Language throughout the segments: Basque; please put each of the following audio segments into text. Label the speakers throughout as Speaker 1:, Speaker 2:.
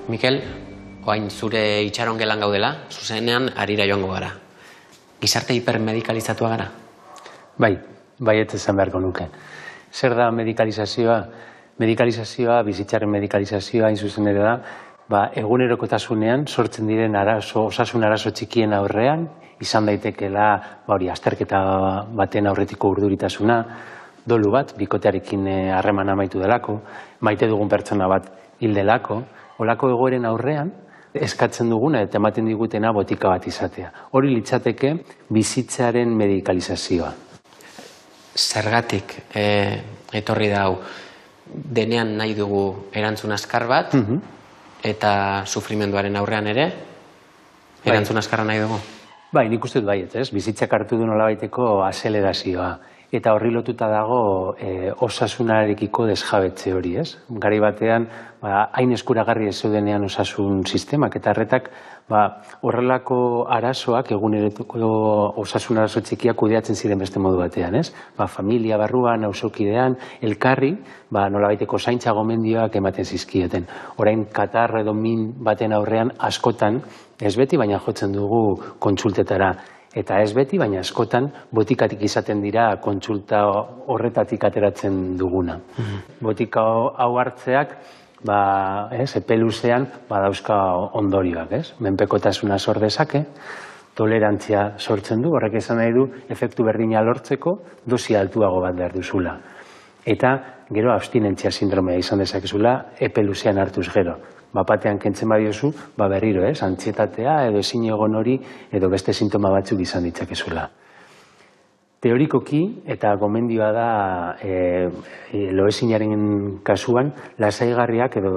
Speaker 1: Mikel, oain zure itxaron gelan gaudela, zuzenean harira joango gara. Gizarte hipermedikalizatua gara?
Speaker 2: Bai ez esan beharko nuke. Zer da medikalizazioa? Medikalizazioa, bizitzaren medikalizazioa hain zuzen ere da, egunerokotasunean sortzen diren osasun arazo txikien aurrean, izan daitekeela azterketa baten aurretiko urduritasuna, dolu bat, bikotearekin harreman amaitu delako, maite dugun pertsona bat hil delako, olako egoeren aurrean, eskatzen duguna eta ematen digutena botika bat izatea. Hori litzateke bizitzaren medikalizazioa.
Speaker 1: Zergatik etorri da hau, denean nahi dugu erantzun azkar bat, eta sufrimenduaren aurrean ere, erantzun azkarra nahi dugu?
Speaker 2: Nik uste dut baiet, ez? Bizitzak hartu du nolabaiteko azelerazioa. Eta horri lotuta dago osasunarekiko desjabetze hori, ez? Garai batean, hain eskuragarri ez zeudenean osasun sistemak eta horretak horrelako arazoak, eguneroko osasun arazo txikiak kudeatzen ziren beste modu batean, ez? Familia barruan, auzokidean, elkarri, nolabaiteko zaintza gomendioak ematen zizkieten. Orain katar edo min baten aurrean askotan, ez beti, baina jotzen dugu kontsultetara. Eta ez beti, baina askotan botikatik izaten dira kontsulta horretatik ateratzen duguna. Botika hau hartzeak, epe luzean, dauzka ondorioak, ez? Menpekotasuna sor dezake, tolerantzia sortzen du, horrek esan nahi du, efektu berdina lortzeko, dosi altuago bat behar duzula. Eta gero abstinentzia sindromea izan dezakezula, epe luzean hartuz gero. Batean kentzen badiozu, berriro, antzietatea edo ezin egon hori edo beste sintoma batzuk izan ditzakezula. Teorikoki eta gomendioa da loezinaren kasuan, lasaigarriak edo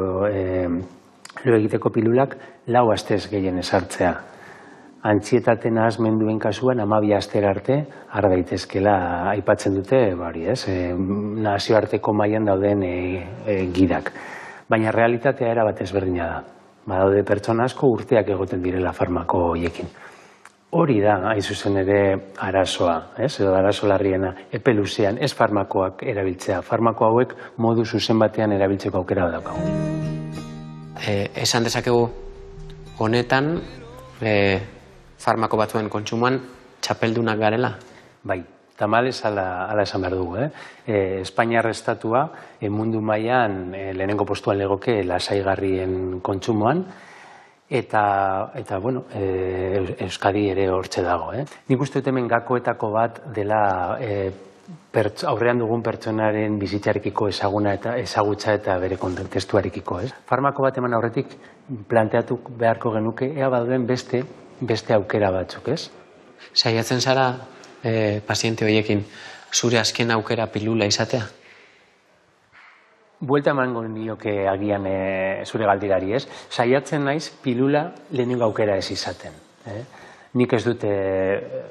Speaker 2: lo egiteko pilulak 4 astez gehien ezartzea. Antzietatea nahasmenduen kasuan 12 astera arte har daitezkela aipatzen dute, nazioarteko mailan dauden gidak. Baina realitatea erabat ezberdina da. Badaude pertsona asko urteak egoten direla farmako horiekin. Hori da, hain zuzen ere, arazoa, edo arazo larriena, epe luzean, ez farmakoak erabiltzea. Farmako hauek modu zuzen batean erabiltzeko aukera daukagu.
Speaker 1: Esan dezakegu honetan, farmako batzuen kontsumoan txapeldunak garela?
Speaker 2: Bai. Tamalez ala esan behar dugu. Espainiar estatua mundu mailan lehenengo postuan legoke lasaigarrien kontsumoan eta Euskadi ere hortxe dago. Nik uste dut hemen gakoetako bat dela aurrean dugun pertsonaren bizitzarekiko ezagutza eta bere kontestuarekiko. Farmako bat eman aurretik planteatu beharko genuke ea baduen beste aukera batzuk, ez?
Speaker 1: Saiatzen zara paziente horiekin zure azken aukera pilula izatea?
Speaker 2: Buelta emango nioke agian zure galderari, ez? Saiatzen naiz pilula lehenengo aukera ez izaten. Nik ez dute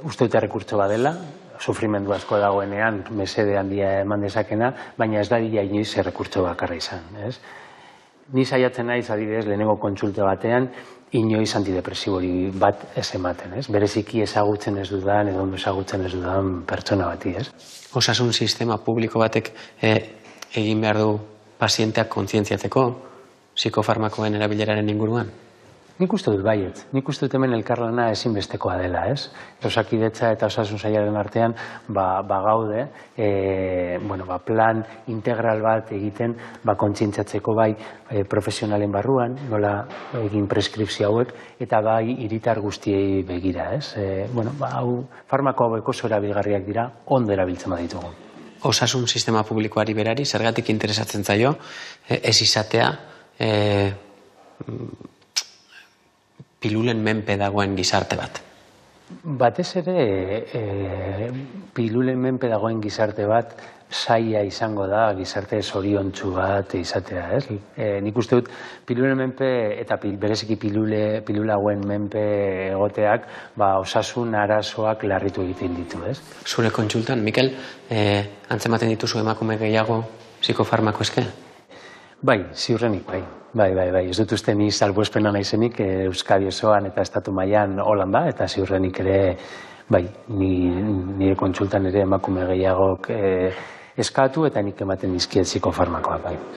Speaker 2: uste dute errekurtso badela, sufrimendu asko dagoenean, mesede handia eman dezakena, baina ez da dira inoiz errekurtso bakarra izan. Ni saiatzen naiz adibidez lehenengo kontsulta batean, inoiz antidepresibori bat ez ematen, bereziki ezagutzen ez dudan edo ondo ezagutzen ez dudan pertsona bati.
Speaker 1: Osasun sistema publiko batek egin behar du pazienteak kontzientziatzeko psikofarmakoen erabileraren inguruan?
Speaker 2: Nik uste dut baiet. Nik uste dut hemen elkarlana ezinbestekoa dela, ez? Osakidetza eta osasun sailaren artean gaude plan integral bat egiten kontzientziatzeko bai profesionalen barruan, nola egin preskripzio hauek, eta bai hiritar guztiei begira, ez? Farmako hauek oso erabilgarriak dira, ondo erabiltzen baditugu.
Speaker 1: Osasun sistema publikoari berari, zergatik interesatzen zaio, ez izatea pilulen menpe dagoen gizarte bat?
Speaker 2: Batez ere, pilulen menpe dagoen gizarte bat zaila izango da gizarte zoriontsu bat izatea, ez? Nik uste dut, pilulen menpe eta bereziki pilula hauen menpe egoteak osasun arazoak larritu egiten ditu, ez?
Speaker 1: Zure kontsultan, Mikel, antzematen dituzu emakume gehiago psikofarmako eske?
Speaker 2: Bai, ziurrenik, bai. Ez dut uste ni salbuespena naizenik Euskadi osoan eta estatu mailan holan da, eta ziurrenik ere, bai, nire kontsultan ere emakume gehiagok eskatu eta nik ematen dizkiet psikofarmakoak, bai.